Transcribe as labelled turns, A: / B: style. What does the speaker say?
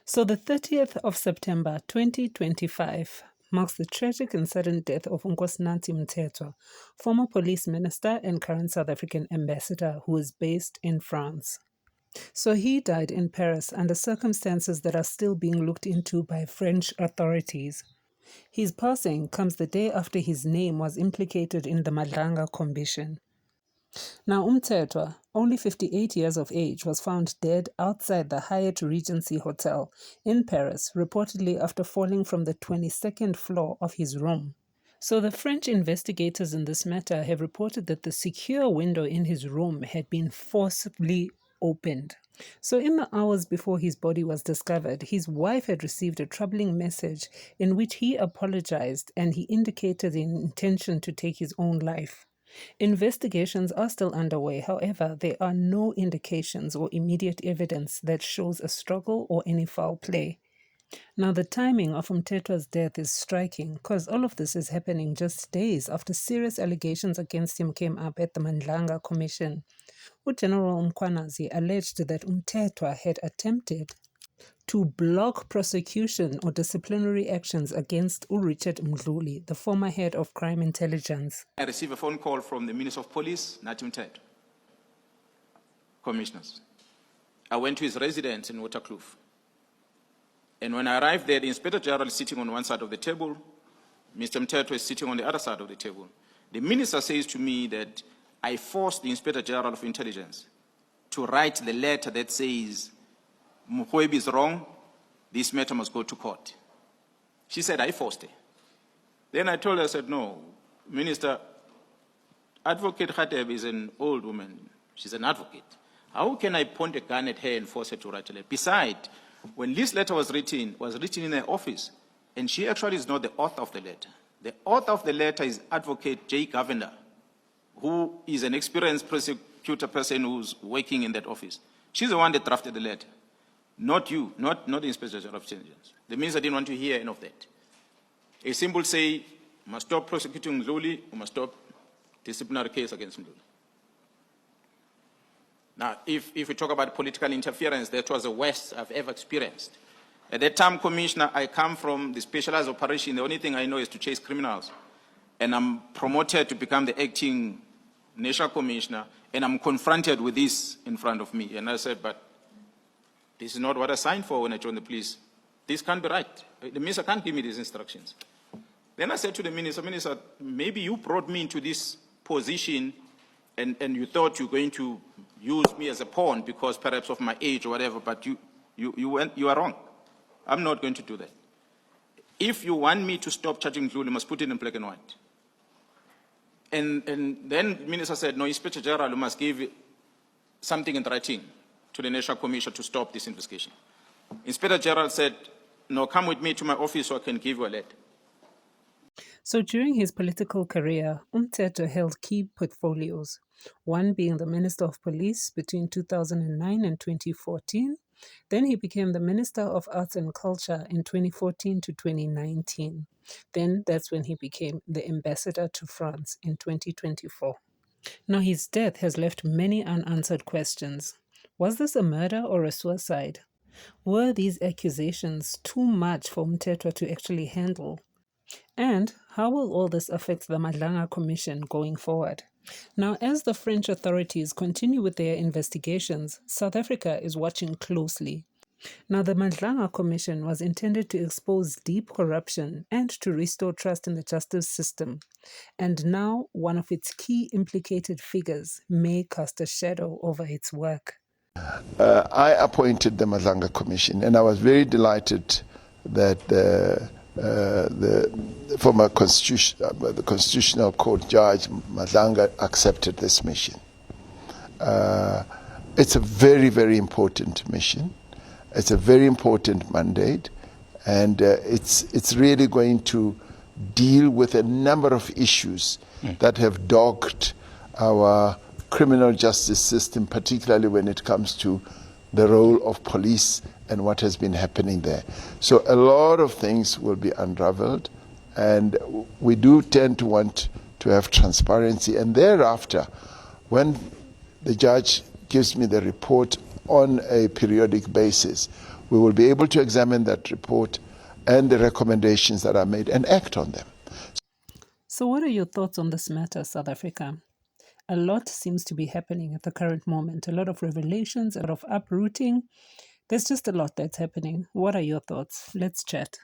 A: So the 30th of September 2025 marks the tragic and sudden death of Nkosinathi Mthethwa, former police minister and current South African ambassador who is based in France. So he died in Paris under circumstances that are still being looked into by French authorities. His passing comes the day after his name was implicated in the Madlanga Commission. Now, Mthethwa, only 58 years of age, was found dead outside the Hyatt Regency Hotel in Paris, reportedly after falling from the 22nd floor of his room. So the French investigators in this matter have reported that the secure window in his room had been forcibly opened. So in the hours before his body was discovered, his wife had received a troubling message in which he apologized and he indicated the intention to take his own life. Investigations are still underway. However, there are no indications or immediate evidence that shows a struggle or any foul play. Now, the timing of Mthethwa's death is striking because all of this is happening just days after serious allegations against him came up at the Madlanga Commission. General Nkosinathi alleged that Mthethwa had attempted to block prosecution or disciplinary actions against Richard Mdluli, the former head of crime intelligence.
B: I received a phone call from the Minister of Police, Nkosinathi Mthethwa, commissioners. I went to his residence in Waterkloof. And when I arrived there, the Inspector General is sitting on one side of the table, Mr. Mthethwa is sitting on the other side of the table. The minister says to me that I forced the Inspector General of Intelligence to write the letter that says, Mkhwebi is wrong, this matter must go to court. She said, I forced her. Then I told her, I said, no, Minister, Advocate Khateb is an old woman. She's an advocate. How can I point a gun at her and force her to write a letter? Besides, when this letter was written in her office, and she actually is not the author of the letter. The author of the letter is Advocate J. Govender, who is an experienced prosecutor person who's working in that office. She's the one that drafted the letter. Not you, not the Inspector General of Intelligence. The minister didn't want to hear any of that. A simple say, must stop prosecuting Mdluli, or must stop disciplinary case against Mdluli. Now, if we talk about political interference, that was the worst I've ever experienced. At that time, Commissioner, I come from the specialized operation. The only thing I know is to chase criminals. And I'm promoted to become the acting National Commissioner, and I'm confronted with this in front of me. And I said, but this is not what I signed for when I joined the police. This can't be right. The minister can't give me these instructions. Then I said to the minister, maybe you brought me into this position and you thought you were going to use me as a pawn because perhaps of my age or whatever, but you are wrong. I'm not going to do that. If you want me to stop charging Mdluli, you must put it in black and white. And then the minister said, no, Inspector General, you must give something in writing to the National Commission to stop this investigation. Inspector General said, no, come with me to my office so I can give you a letter.
A: So during his political career, Mthethwa held key portfolios, one being the Minister of Police between 2009 and 2014. Then he became the Minister of Arts and Culture in 2014 to 2019. Then that's when he became the ambassador to France in 2024. Now his death has left many unanswered questions. Was this a murder or a suicide? Were these accusations too much for Mthethwa to actually handle? And how will all this affect the Madlanga Commission going forward? Now, as the French authorities continue with their investigations, South Africa is watching closely. Now, the Madlanga Commission was intended to expose deep corruption and to restore trust in the justice system. And now, one of its key implicated figures may cast a shadow over its work.
C: I appointed the Madlanga Commission, and I was very delighted that the former Constitutional Court Judge Madlanga accepted this mission. It's a very, very important mission. It's a very important mandate, and it's really going to deal with a number of issues that have dogged our criminal justice system, particularly when it comes to the role of police and what has been happening there. So a lot of things will be unraveled, and we do tend to want to have transparency. And thereafter, when the judge gives me the report on a periodic basis, we will be able to examine that report and the recommendations that are made and act on them.
A: So what are your thoughts on this matter, South Africa? A lot seems to be happening at the current moment. A lot of revelations, a lot of uprooting. There's just a lot that's happening. What are your thoughts? Let's chat.